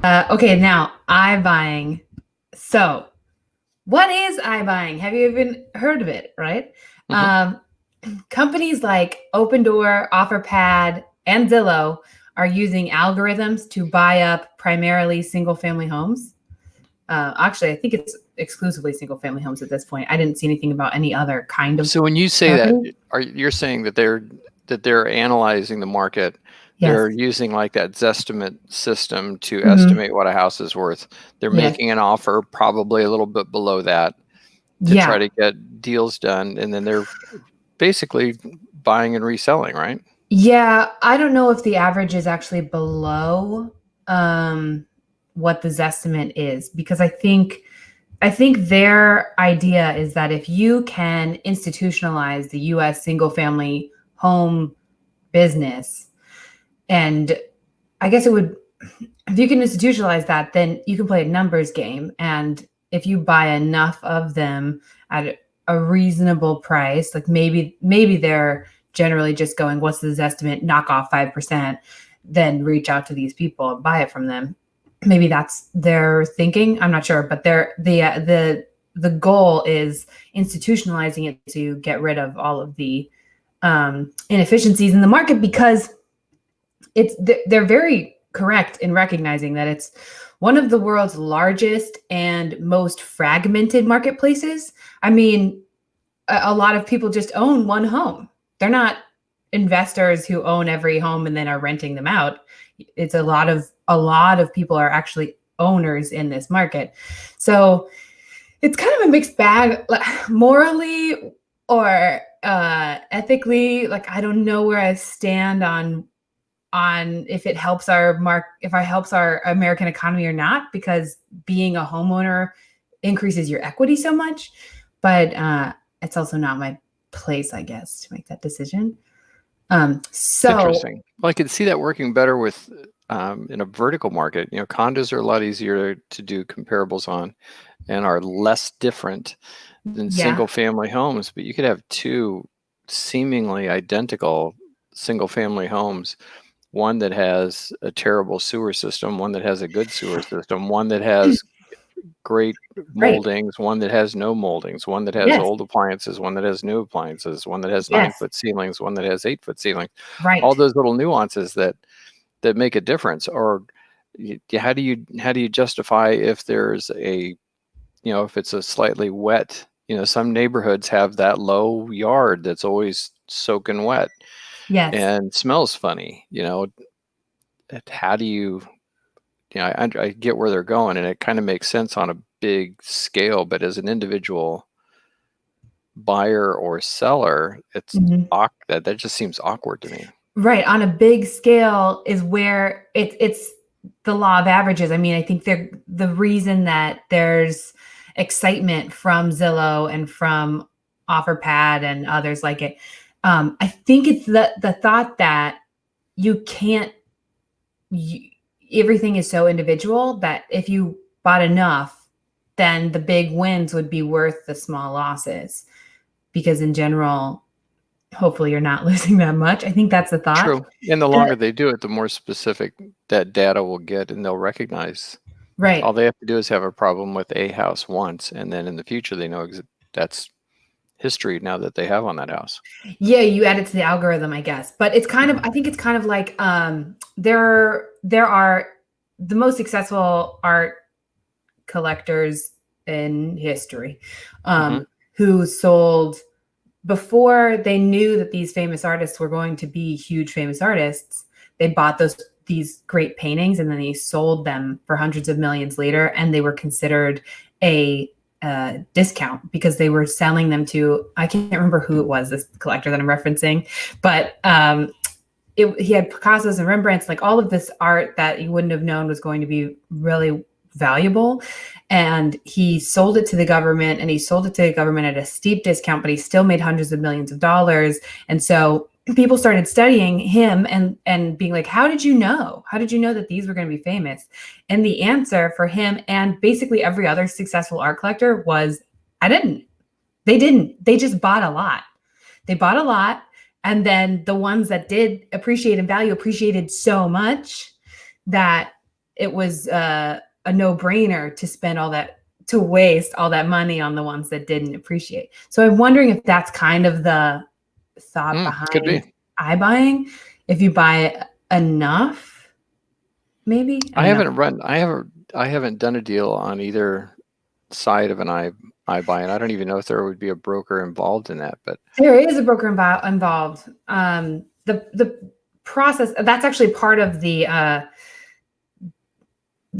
Okay, now iBuying. So, what is iBuying? Have you even heard of it? Right? Hmm. Um, Companies like Open Door, OfferPad, and Zillow are using algorithms to buy up primarily single-family homes. Actually, I think it's exclusively single-family homes at this point. I didn't see anything about any other kind of So when you say that, property. you're saying that they're analyzing the market, Yes. they're using like that Zestimate system to Hmm. estimate what a house is worth. They're Yes. making an offer probably a little bit below that to try Yeah. to get deals done, and then they're basically buying and reselling, right? Yeah, I don't know if the average is actually below um, what the Zestimate is because I think their idea is that if you can institutionalize the U.S. single family home business, and I guess it would, if you can institutionalize that, then you can play a numbers game. And if you buy enough of them at a reasonable price, like maybe they're generally just going, what's this estimate? Knock off 5%, then reach out to these people and buy it from them. Maybe that's their thinking. I'm not sure, but the goal is institutionalizing it to get rid of all of the inefficiencies in the market because it's they're very correct in recognizing that it's one of the world's largest and most fragmented marketplaces. I mean, a lot of people just own one home. They're not investors who own every home and then are renting them out. It's a lot of people are actually owners in this market. So it's kind of a mixed bag, like, morally or ethically. Like, I don't know where I stand on if it helps if it helps our American economy or not, because being a homeowner increases your equity so much. But it's also not my place, I guess, to make that decision. So Interesting. Well, I could see that working better with in a vertical market. You know, condos are a lot easier to do comparables on and are less different than yeah, single family homes, but you could have two seemingly identical single family homes, one that has a terrible sewer system, one that has a good sewer system, one that has great right. moldings, one that has no moldings, one that has Yes, old appliances, one that has new appliances, one that has yes, 9-foot ceilings, one that has 8-foot ceilings. All right. those little nuances that make a difference. Or how do you justify if there's a, if it's a slightly wet, some neighborhoods have that low yard that's always soaking wet Yes. and smells funny. How do I get where they're going, and it kind of makes sense on a big scale, but as an individual buyer or seller, Mhm. that just seems awkward to me. Right, on a big scale is where it's the law of averages. I mean, I think the reason that there's excitement from Zillow and from OfferPad and others like it, I think it's the thought that you can't you, everything is so individual that if you bought enough, then the big wins would be worth the small losses, because in general, hopefully you're not losing that much. I think that's the thought. True. And the And longer they do it, the more specific that data will get, and they'll recognize. All right. they have to do is have a problem with a house once, and then in the future, they know that's history now that they have on that house. Yeah, you add it to the algorithm, I guess. But it's kind of, Mhm. I think it's kind of like there are the most successful art collectors in history, Mhm. who sold before they knew that these famous artists were going to be huge famous artists. They bought these great paintings and then they sold them for hundreds of millions later, and they were considered a discount because they were selling them to, I can't remember who it was, this collector that I'm referencing, but he had Picasso's and Rembrandt's, like all of this art that you wouldn't have known was going to be really valuable. And he sold it to the government, and he sold it to the government at a steep discount, but he still made hundreds of millions of dollars. And so people started studying him and being like, how did you know? How did you know that these were going to be famous? And the answer for him and basically every other successful art collector was, I didn't. They didn't. They just bought a lot. They bought a lot. And then the ones that did appreciate in value appreciated so much that it was a no-brainer to spend to waste all that money on the ones that didn't appreciate. So I'm wondering if that's kind of the thought Could be. behind iBuying. If you buy enough, maybe. I don't know. I haven't done a deal on either side of an iBuy, and I don't even know if there would be a broker involved in that. But There is a broker involved. The process, that's actually part of the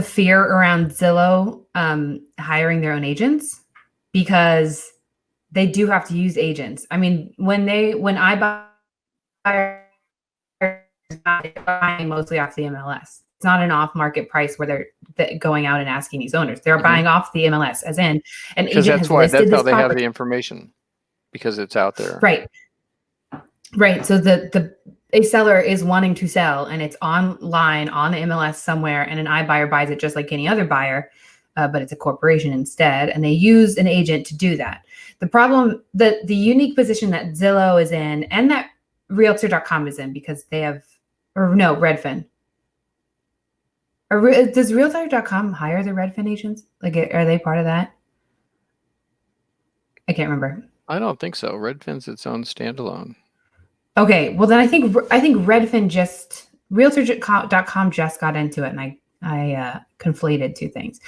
fear around Zillow hiring their own agents, because they do have to use agents. I mean, when iBuy buying mostly off the MLS. It's not an off-market price where they're going out and asking these owners. They're buying off the MLS, as in an agent has listed that's this how they have property. the information, because it's out there. Right. So a seller is wanting to sell, and it's online on the MLS somewhere, and an iBuyer buys it just like any other buyer, but it's a corporation instead, and they use an agent to do that. The problem, the unique position that Zillow is in, and that Realtor.com is in, because they have, or no, Redfin. Does Realtor.com hire the Redfin agents? Like, are they part of that? I can't remember. I don't think so. Redfin's its own standalone. Okay, well then I think Redfin Realtor.com just got into it, and I conflated two things.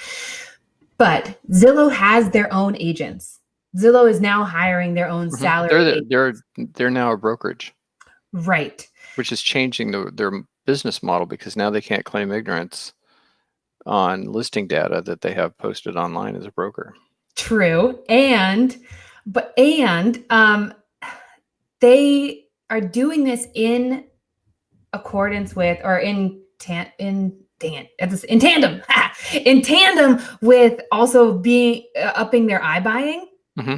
But Zillow has their own agents. Zillow is now hiring their own salary. They're now a brokerage, right? Which is changing their business model, because now they can't claim ignorance on listing data that they have posted online as a broker. True, and they are doing this in accordance with, or in tandem with also being upping their iBuying. Mm-hmm.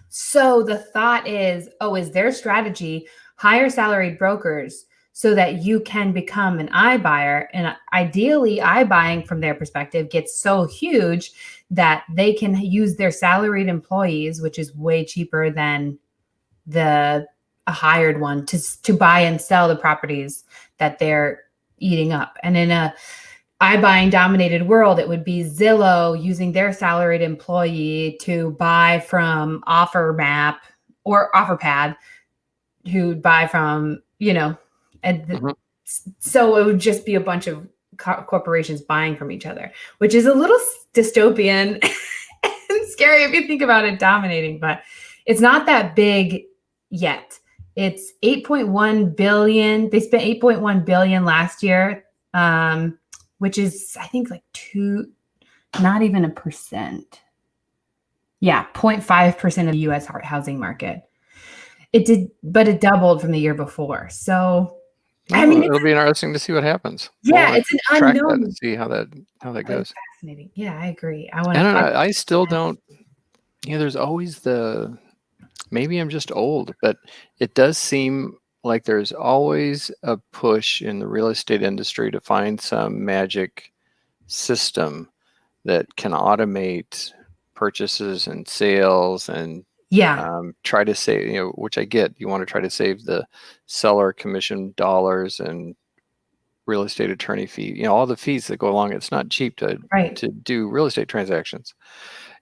So the thought is their strategy hire salaried brokers so that you can become an iBuyer? And ideally, iBuying from their perspective gets so huge that they can use their salaried employees, which is way cheaper than a hired one, to buy and sell the properties that they're eating up. And in a iBuying dominated world, it would be Zillow using their salaried employee to buy from OfferMap or OfferPad, who'd buy from, so it would just be a bunch of corporations buying from each other, which is a little dystopian and scary if you think about it dominating, but it's not that big yet. It's 8.1 billion. They spent 8.1 billion last year, which is, I think, like not even a percent. Yeah, 0.5% of the U.S. housing market. But it doubled from the year before. So, it'll be interesting to see what happens. Yeah, it's an unknown. And see how that goes. Fascinating. Yeah, I agree. I still don't. There's always maybe I'm just old, but it does seem like there's always a push in the real estate industry to find some magic system that can automate purchases and sales and try to save, which I get. You want to try to save the seller commission dollars and real estate attorney fee, all the fees that go along. It's not cheap to do real estate transactions.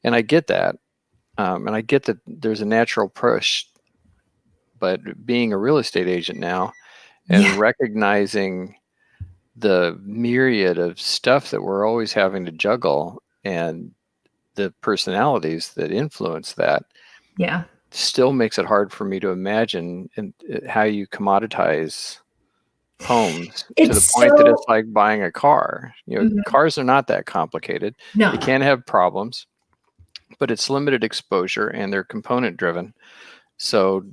And I get that. And I get that there's a natural push, but being a real estate agent now and recognizing the myriad of stuff that we're always having to juggle and the personalities that influence that still makes it hard for me to imagine how you commoditize homes to the point that it's like buying a car. Cars are not that complicated. No. They can have problems, but it's limited exposure and they're component driven. So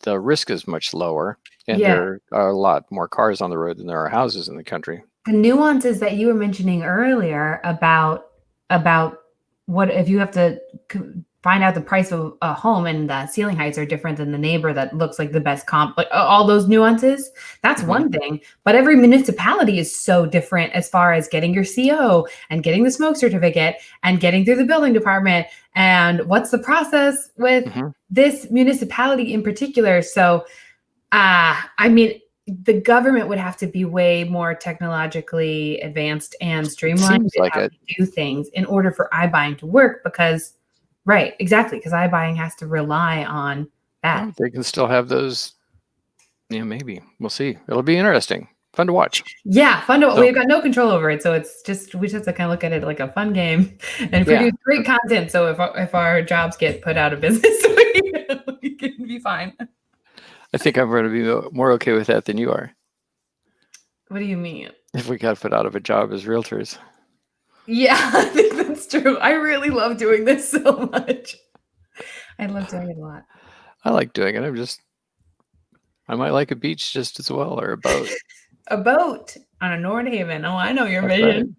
the risk is much lower, and there are a lot more cars on the road than there are houses in the country. The nuances that you were mentioning earlier about what if you have to find out the price of a home and the ceiling heights are different than the neighbor that looks like the best comp, like all those nuances, that's one thing. But every municipality is so different as far as getting your CO and getting the smoke certificate and getting through the building department. And what's the process with this municipality in particular? So, the government would have to be way more technologically advanced and It streamlined seems in like how it. they do things in order for iBuying to work because, right, exactly, because iBuying has to rely on that. Well, they can still have those. Yeah, maybe we'll see. It'll be interesting, fun to watch. Yeah, fun to. So We've got no control over it, so it's just we just have to kind of look at it like a fun game and yeah, produce great content. So if our jobs get put out of business, we can be fine. I think I'm going to be more okay with that than you are. What do you mean? If we got put out of a job as realtors. Yeah, I think that's true. I really love doing this so much. I love doing it a lot. I like doing it. I might like a beach just as well, or a boat. A boat on a Nordhaven. Oh, I know your That's right. vision.